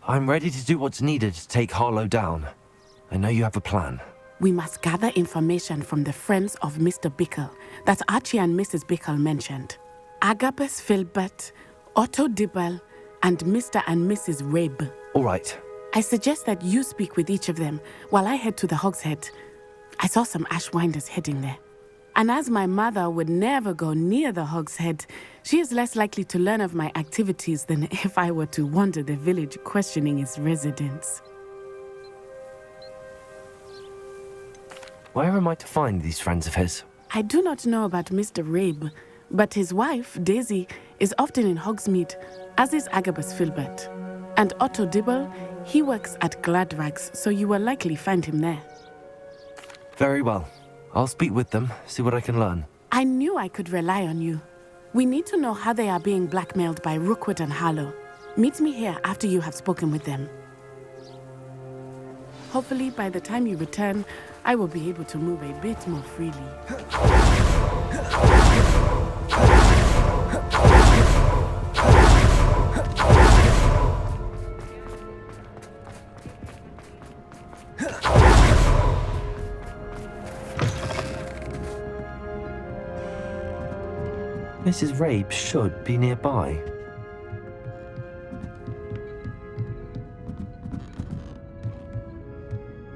I'm ready to do what's needed to take Harlow down. I know you have a plan. We must gather information from the friends of Mr. Bickle that Archie and Mrs. Bickle mentioned. Agabus Filbert, Otto Dibble, and Mr. and Mrs. Rabe. All right. I suggest that you speak with each of them while I head to the Hogshead. I saw some Ashwinders heading there. And as my mother would never go near the Hogshead, she is less likely to learn of my activities than if I were to wander the village questioning its residents. Where am I to find these friends of his? I do not know about Mr. Rabe, but his wife, Daisy, is often in Hogsmeade, as is Agabus Filbert. And Otto Dibble, he works at Gladrags, so you will likely find him there. Very well. I'll speak with them, see what I can learn. I knew I could rely on you. We need to know how they are being blackmailed by Rookwood and Harlow. Meet me here after you have spoken with them. Hopefully, by the time you return, I will be able to move a bit more freely. Mrs. Rabe should be nearby.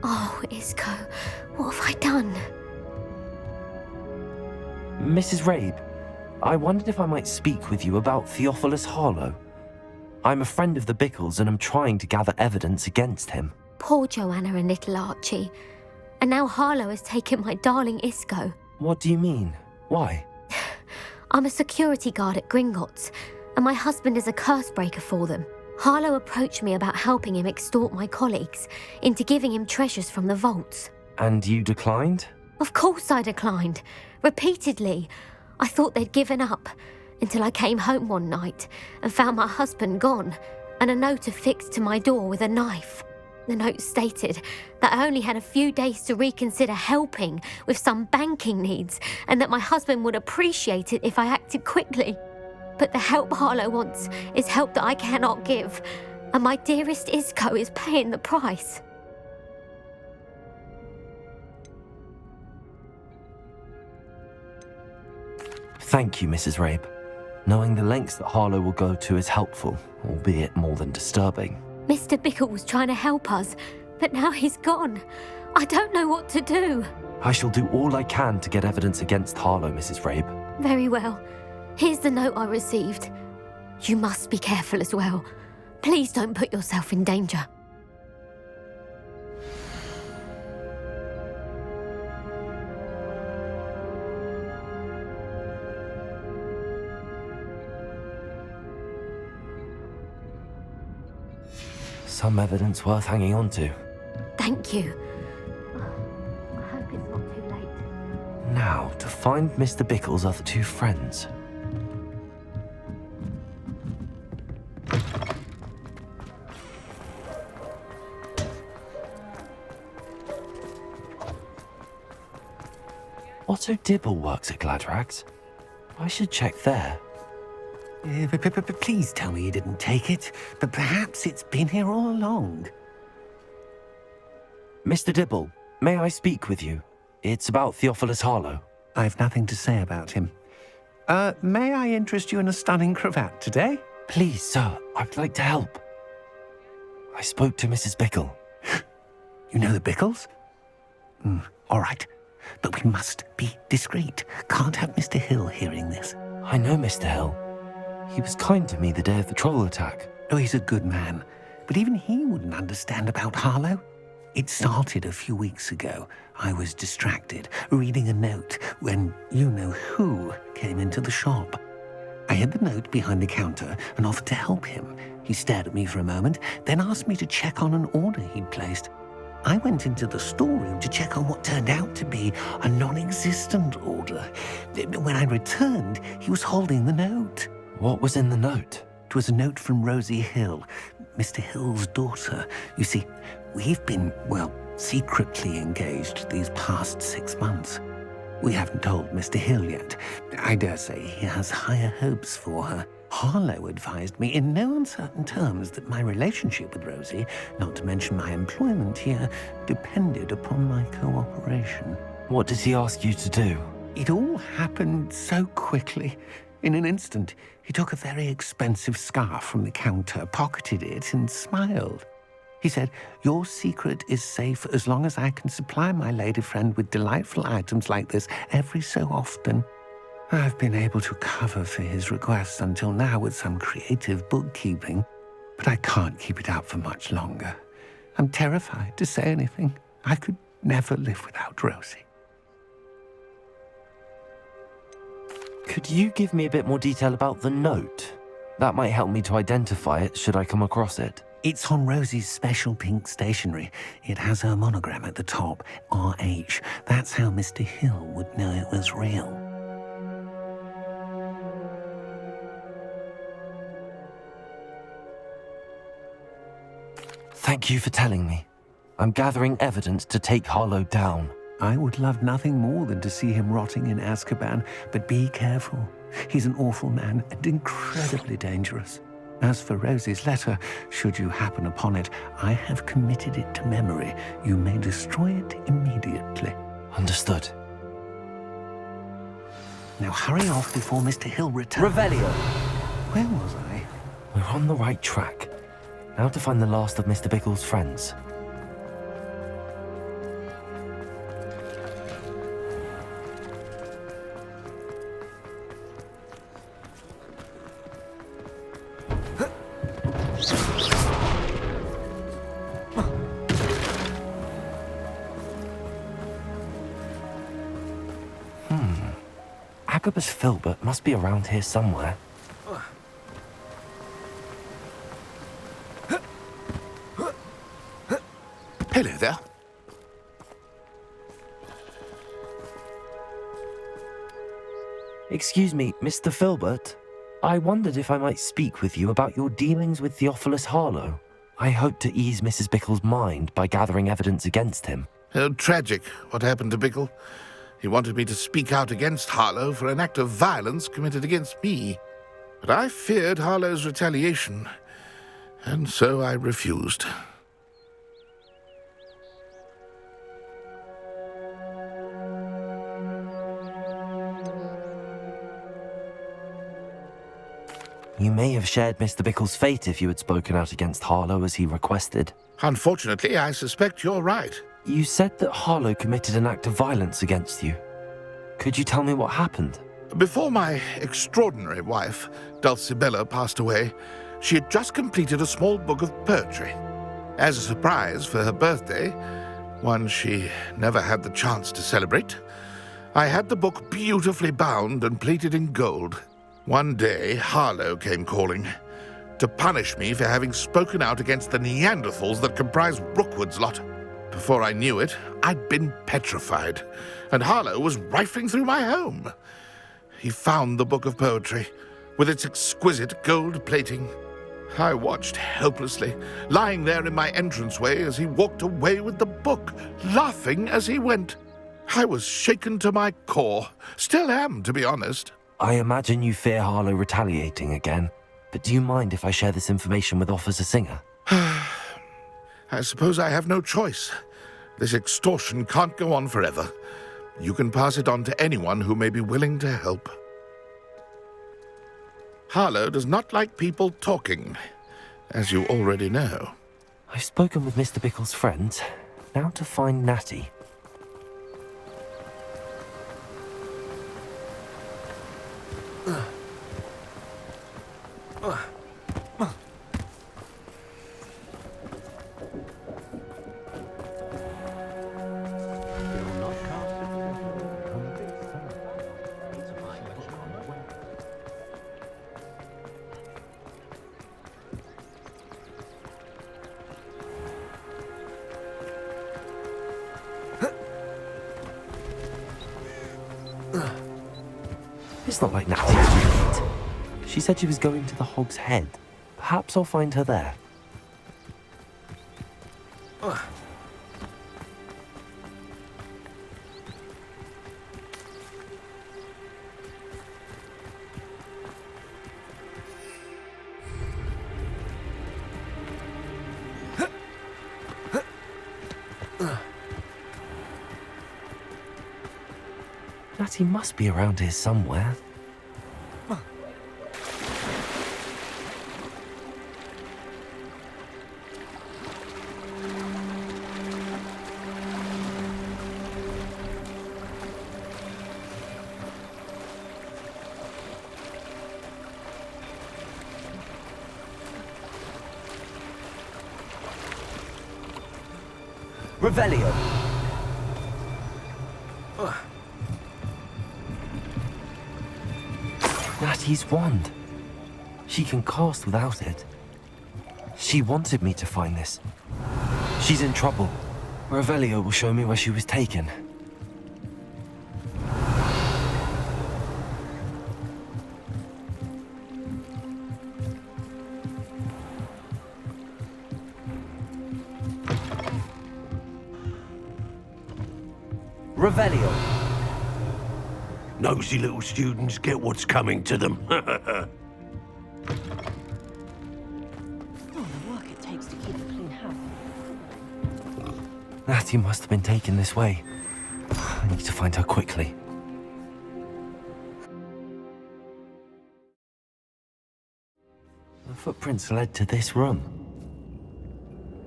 Oh, Isco, what have I done? Mrs. Rabe, I wondered if I might speak with you about Theophilus Harlow. I'm a friend of the Bickles and I'm trying to gather evidence against him. Poor Joanna and little Archie. And now Harlow has taken my darling Isco. What do you mean? Why? I'm a security guard at Gringotts, and my husband is a curse breaker for them. Harlow approached me about helping him extort my colleagues into giving him treasures from the vaults. And you declined? Of course I declined. Repeatedly. I thought they'd given up, until I came home one night and found my husband gone, and a note affixed to my door with a knife. The note stated that I only had a few days to reconsider helping with some banking needs, and that my husband would appreciate it if I acted quickly. But the help Harlow wants is help that I cannot give, and my dearest Isco is paying the price. Thank you, Mrs. Rabe. Knowing the lengths that Harlow will go to is helpful, albeit more than disturbing. Mr. Bickle was trying to help us, but now he's gone. I don't know what to do. I shall do all I can to get evidence against Harlow, Mrs. Rabe. Very well. Here's the note I received. You must be careful as well. Please don't put yourself in danger. Some evidence worth hanging on to. Thank you. I hope it's not too late. Now, to find Mr. Bickle's other two friends. Otto Dibble works at Gladrags. I should check there. Please tell me you didn't take it, but perhaps it's been here all along. Mr. Dibble, may I speak with you? It's about Theophilus Harlow. I've nothing to say about him. May I interest you in a stunning cravat today? Please, sir, I'd like to help. I spoke to Mrs. Bickle. You know the Bickles? All right, but we must be discreet. Can't have Mr. Hill hearing this. I know Mr. Hill. He was kind to me the day of the troll attack. Oh, he's a good man, but even he wouldn't understand about Harlow. It started a few weeks ago. I was distracted, reading a note, when you-know-who came into the shop. I hid the note behind the counter and offered to help him. He stared at me for a moment, then asked me to check on an order he'd placed. I went into the storeroom to check on what turned out to be a non-existent order. When I returned, he was holding the note. What was in the note? It was a note from Rosie Hill, Mr. Hill's daughter. You see, we've been, secretly engaged these past 6 months. We haven't told Mr. Hill yet. I dare say he has higher hopes for her. Harlow advised me in no uncertain terms that my relationship with Rosie, not to mention my employment here, depended upon my cooperation. What did he ask you to do? It all happened so quickly. In an instant, he took a very expensive scarf from the counter, pocketed it, and smiled. He said, "Your secret is safe as long as I can supply my lady friend with delightful items like this every so often." I've been able to cover for his requests until now with some creative bookkeeping, but I can't keep it up for much longer. I'm terrified to say anything. I could never live without Rosie. Could you give me a bit more detail about the note? That might help me to identify it should I come across it. It's on Rosie's special pink stationery. It has her monogram at the top, RH. That's how Mr. Hill would know it was real. Thank you for telling me. I'm gathering evidence to take Harlow down. I would love nothing more than to see him rotting in Azkaban, but be careful. He's an awful man and incredibly dangerous. As for Rosie's letter, should you happen upon it, I have committed it to memory. You may destroy it immediately. Understood. Now hurry off before Mr. Hill returns. Revelio! Where was I? We're on the right track. Now to find the last of Mr. Bickle's friends. Agabus Filbert must be around here somewhere. Hello there. Excuse me, Mr. Filbert. I wondered if I might speak with you about your dealings with Theophilus Harlow. I hope to ease Mrs. Bickle's mind by gathering evidence against him. Tragic, what happened to Bickle. He wanted me to speak out against Harlow for an act of violence committed against me. But I feared Harlow's retaliation, and so I refused. You may have shared Mr. Bickle's fate if you had spoken out against Harlow as he requested. Unfortunately, I suspect you're right. You said that Harlow committed an act of violence against you. Could you tell me what happened? Before my extraordinary wife, Dulcibella, passed away, she had just completed a small book of poetry. As a surprise for her birthday, one she never had the chance to celebrate, I had the book beautifully bound and plated in gold. One day, Harlow came calling to punish me for having spoken out against the Neanderthals that comprise Rookwood's lot. Before I knew it, I'd been petrified, and Harlow was rifling through my home. He found the book of poetry, with its exquisite gold plating. I watched helplessly, lying there in my entranceway as he walked away with the book, laughing as he went. I was shaken to my core. Still am, to be honest. I imagine you fear Harlow retaliating again, but do you mind if I share this information with Officer Singer? I suppose I have no choice. This extortion can't go on forever. You can pass it on to anyone who may be willing to help. Harlow does not like people talking, as you already know. I've spoken with Mr. Bickle's friends. Now to find Natty. It's not like Natty to eat. She said she was going to the Hog's Head. Perhaps I'll find her there. Natty must be around here somewhere. Revelio. Natty's wand. She can cast without it. She wanted me to find this. She's in trouble. Revelio will show me where she was taken. Revelio. Nosy little students get what's coming to them. Oh, the work it takes to keep a clean house. Natty must have been taken this way. I need to find her quickly. The footprints led to this room.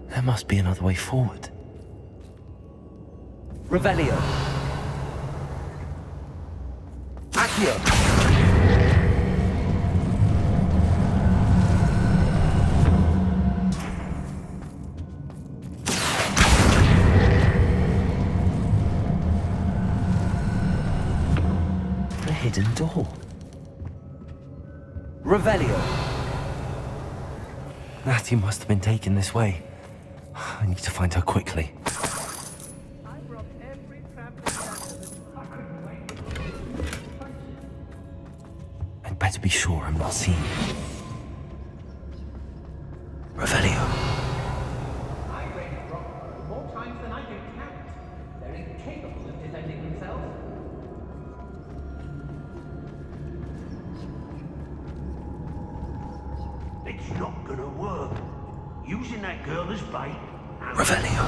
There must be another way forward. Revelio. Accio. A hidden door. Revelio. Natty must have been taken this way. I need to find her quickly. I'd better be sure I'm not seen. Revelio. More times than I can count. They're incapable of defending themselves. It's not gonna work. Using that girl as bait. Revelio.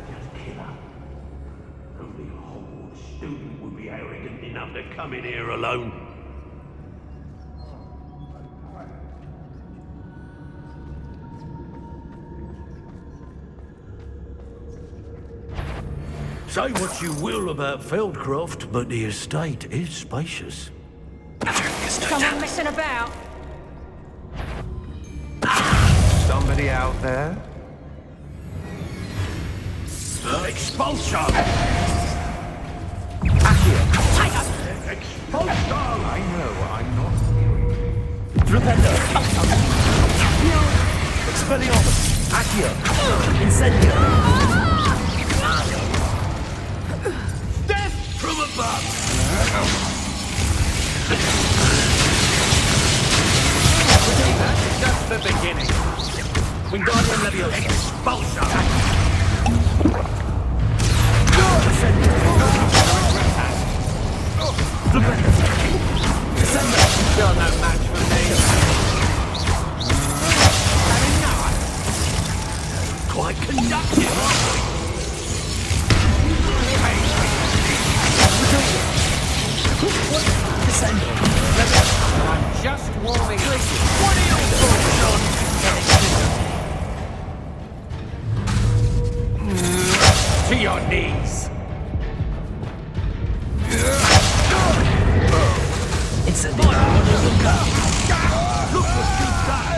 Just kill her. Only a Hogwarts student would be arrogant enough to come in here alone. Say what you will about Feldcroft, but the estate is spacious. Someone messing about. Somebody out there? Expulsion! Expulsion! I know, I'm not serious. Rependo. Expelliarmus. Accio. Incendio. Death from above! That's just the beginning. Wingardium Leviosa. Expulsion! Still no match for me. Quite conductive, aren't we? I'm just warming up. What are your thoughts on to your knees? Incendio. Look what you've done!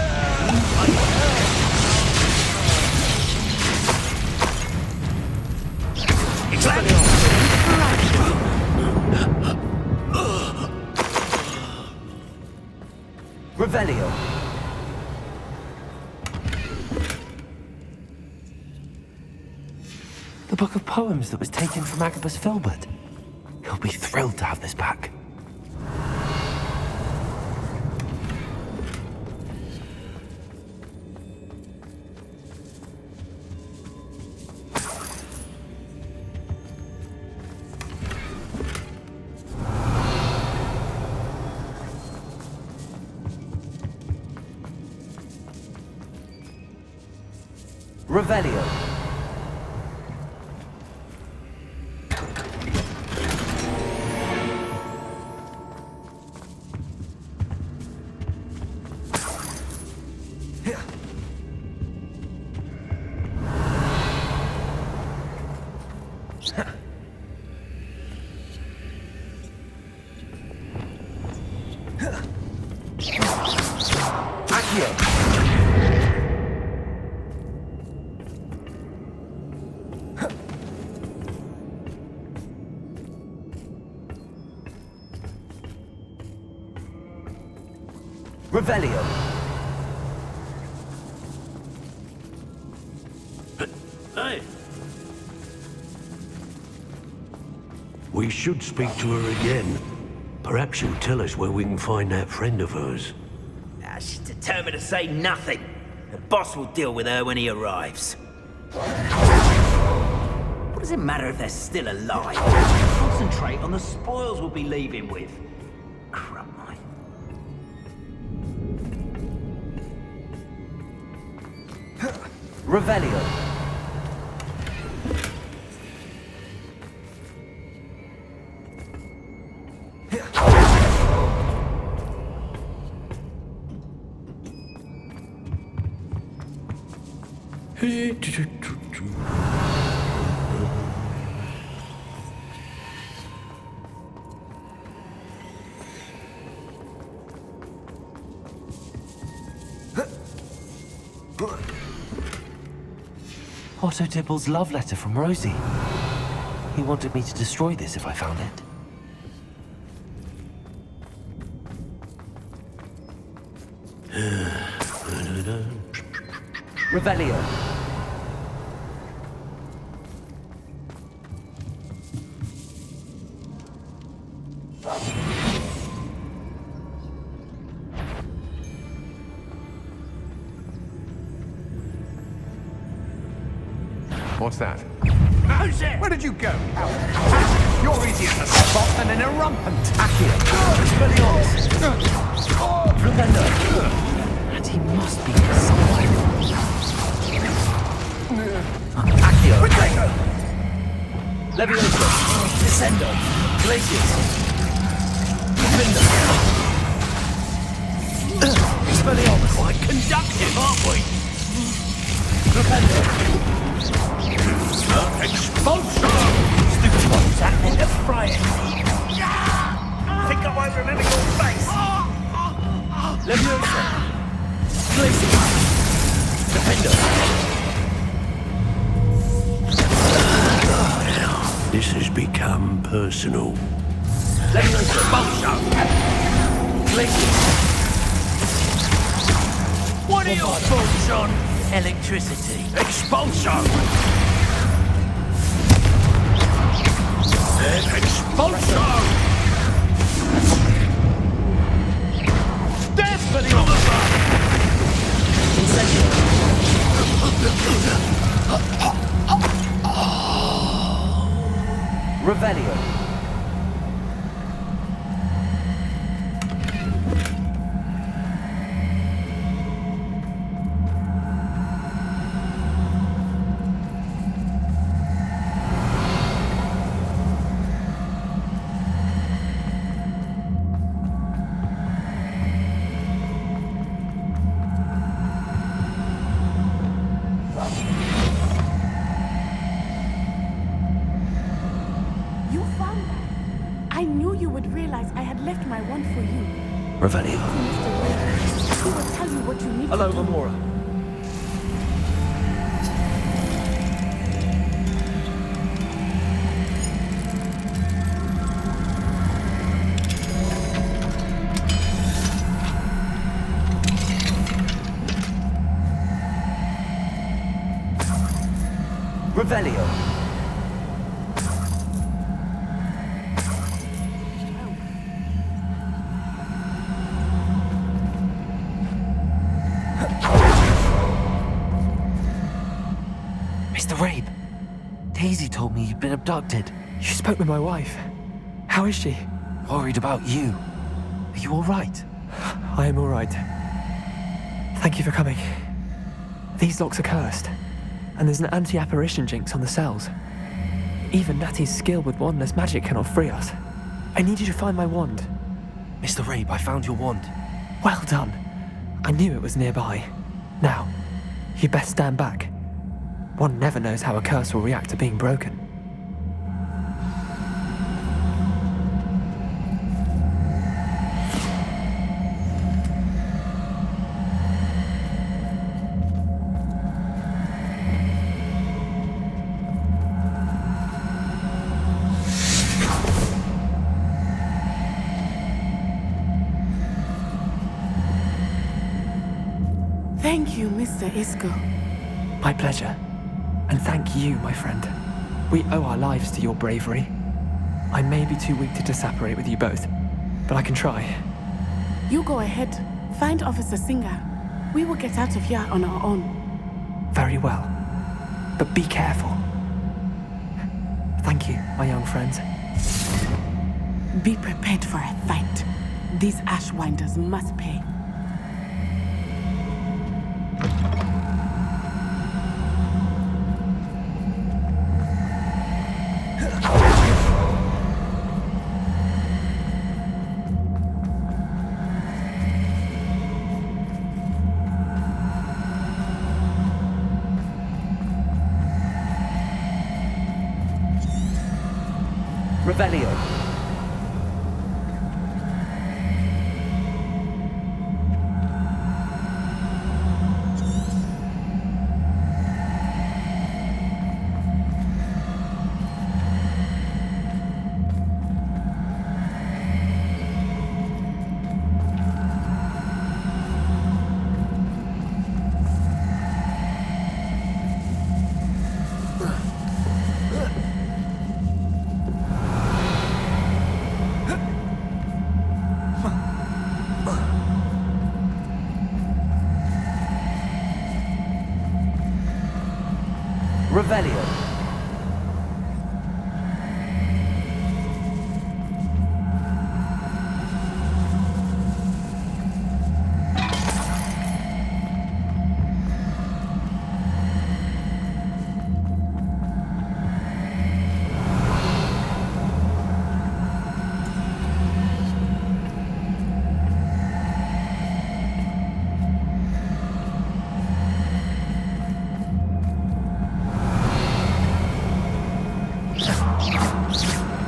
Revelio. The book of poems that was taken from Agabus Filbert. He'll be thrilled to have this back. Revelio. Accio! Revelio! Hey! We should speak to her again. Perhaps she'll tell us where we can find that friend of hers. She's determined to say nothing. The boss will deal with her when he arrives. What does it matter if they're still alive? Concentrate on the spoils we'll be leaving with. Crap, mate. Revelio! Otto Dibble's love letter from Rosie. He wanted me to destroy this if I found it. Revelio. What's that? Who's it? Where did you go? You're easy as a spot and an irrumpant. Accio. Flugendo. And he must be here somewhere. Accio. Levioso. Descendo. Glacius. Defendo. Expelliarmus. Quite conductive, aren't we? Flugendo. Expulsion! Stupid ones that end up frying. Think I won't remember your face. Leviosa. Glacius. Defendo. This has become personal. Leviosa. Expulsion! Glacius. What are your thoughts on electricity? Expulsion! Expulsion! Death for the officer! Revelio. You found that. I knew you would realize I had left my wand for you. Revelio. Mr. Ray, he will tell you what you need Hello, to do. Gamora. Revelio. Mr. Rabe, Daisy told me you'd been abducted. You spoke with my wife. How is she? Worried about you. Are you all right? I am all right. Thank you for coming. These locks are cursed, and there's an anti-apparition jinx on the cells. Even Natty's skill with wandless magic cannot free us. I need you to find my wand. Mr. Rabe, I found your wand. Well done. I knew it was nearby. Now, you best stand back. One never knows how a curse will react to being broken. Thank you, Mr. Isco. My pleasure. And thank you, my friend. We owe our lives to your bravery. I may be too weak to separate with you both, but I can try. You go ahead. Find Officer Singer. We will get out of here on our own. Very well. But be careful. Thank you, my young friends. Be prepared for a fight. These Ashwinders must pay. Revelio. Revelio.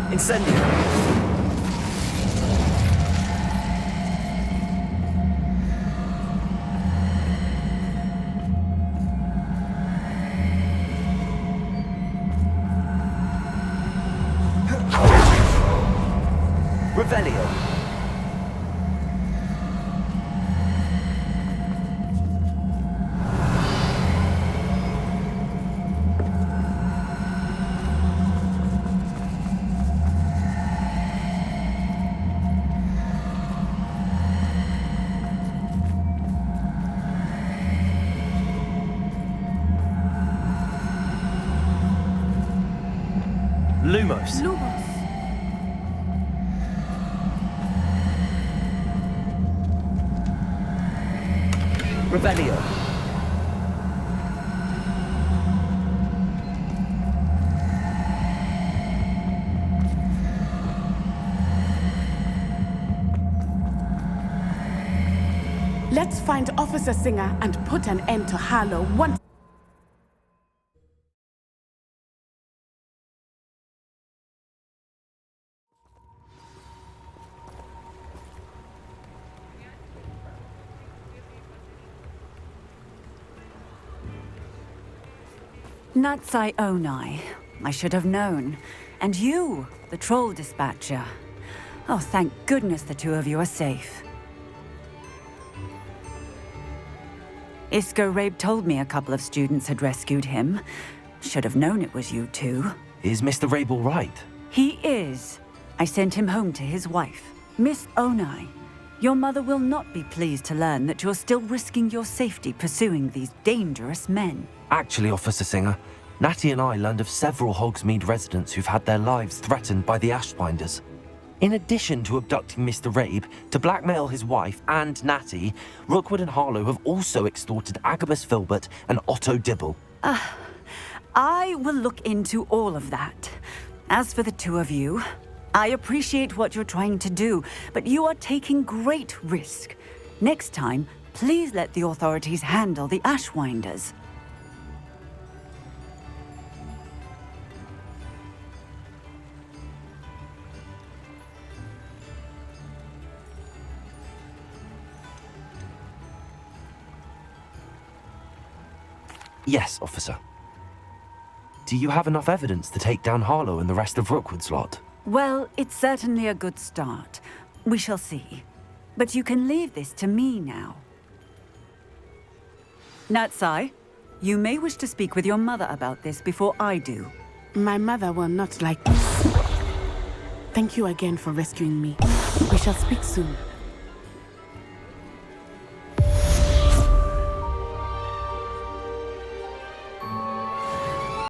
Incendio. Revelio. Lumos. Lumos. Revelio. Let's find Officer Singer and put an end to Harlow once. Natsai Onai. I should have known. And you, the troll dispatcher. Oh, thank goodness the two of you are safe. Isco Rabe told me a couple of students had rescued him. Should have known it was you two. Is Mr. Rabe all right? He is. I sent him home to his wife, Miss Onai. Your mother will not be pleased to learn that you're still risking your safety pursuing these dangerous men. Actually, Officer Singer, Natty and I learned of several Hogsmeade residents who've had their lives threatened by the Ashbinders. In addition to abducting Mr. Rabe to blackmail his wife and Natty, Rookwood and Harlow have also extorted Agabus Filbert and Otto Dibble. I will look into all of that. As for the two of you, I appreciate what you're trying to do, but you are taking great risk. Next time, please let the authorities handle the Ashwinders. Yes, officer. Do you have enough evidence to take down Harlow and the rest of Rookwood's lot? Well, it's certainly a good start. We shall see. But you can leave this to me now. Natsai, you may wish to speak with your mother about this before I do. My mother will not like this. Thank you again for rescuing me. We shall speak soon.